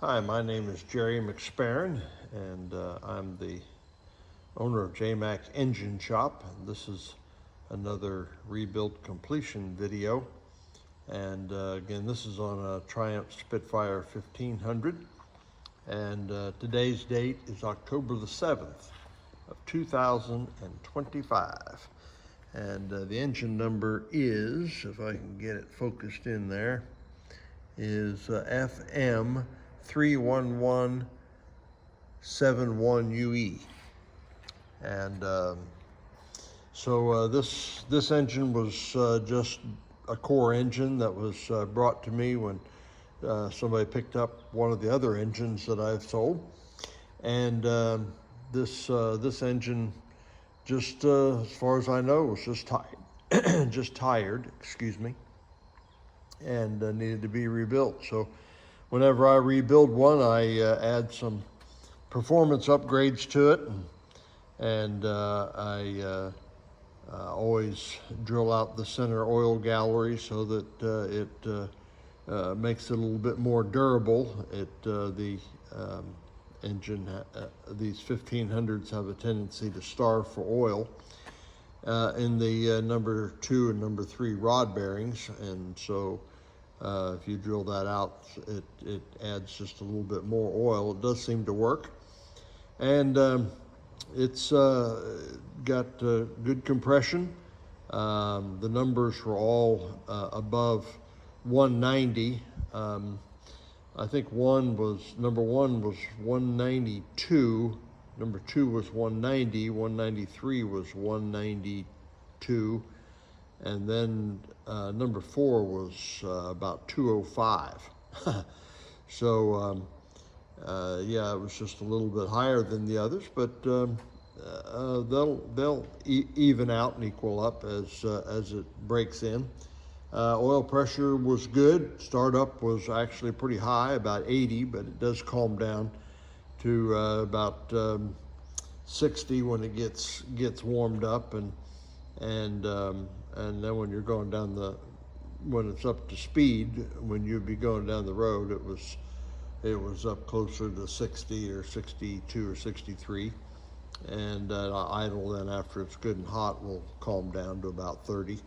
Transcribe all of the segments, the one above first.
Hi, my name is Jerry McSparron, and I'm the owner of JMAC Engine Shop. This is another rebuild completion video, and again, this is on a Triumph Spitfire 1500, and today's date is October the 7th of 2025, and the engine number is, if I can get it focused in there, is FM31171UE. And so this engine was just a core engine that was brought to me when somebody picked up one of the other engines that I've sold. And this engine, just as far as I know, was just tired, excuse me, and needed to be rebuilt. So whenever I rebuild one, I add some performance upgrades to it, and I always drill out the center oil gallery so that it makes it a little bit more durable. The engine, these 1500s have a tendency to starve for oil in the number 2 and number 3 rod bearings, and so if you drill that out, it adds just a little bit more oil. It does seem to work, and it's got good compression. The numbers were all above 190. I think number one was 192, number 2 was 190, 193 was 192, and then number 4 was about 205. So yeah, it was just a little bit higher than the others, but they'll even out and equal up as it breaks in. Oil pressure was good. Startup was actually pretty high, about 80, but it does calm down to about 60 when it gets warmed up, and then when you're going down when it's up to speed, when you'd be going down the road, it was up closer to 60 or 62 or 63, and idle then after it's good and hot will calm down to about 30,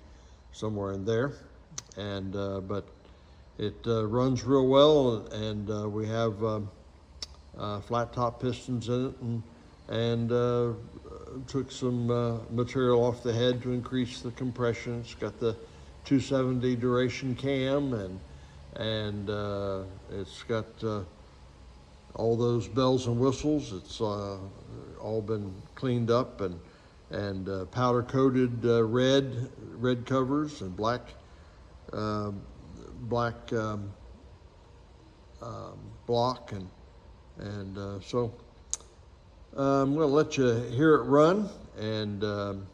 somewhere in there. And but it runs real well, and we have flat top pistons in it, and took some material off the head to increase the compression. It's got the 270 duration cam, and it's got all those bells and whistles. It's all been cleaned up and powder coated red covers and black block, and so I'm going to let you hear it run, and then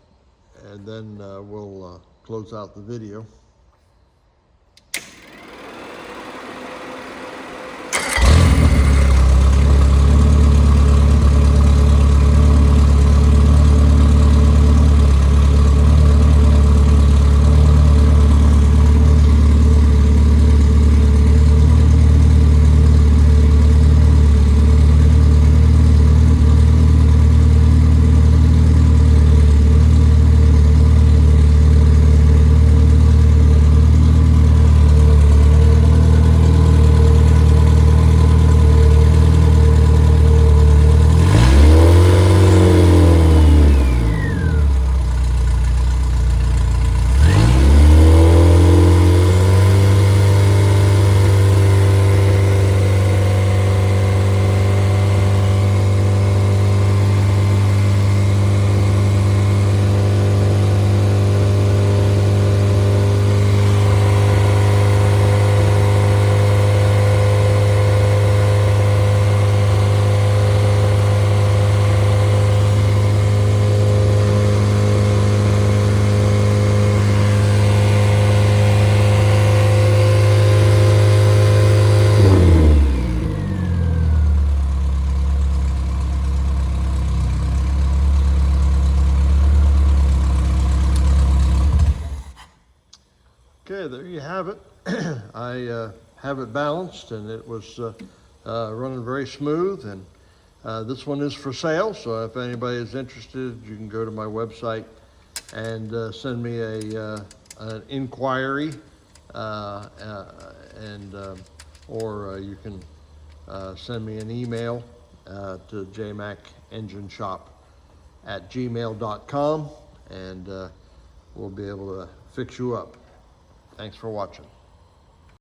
we'll close out the video. Okay, there you have it. I have it balanced, and it was running very smooth, and this one is for sale, so if anybody is interested, you can go to my website and send me an inquiry, or you can send me an email to jmacengineshop@gmail.com, and we'll be able to fix you up. Thanks for watching.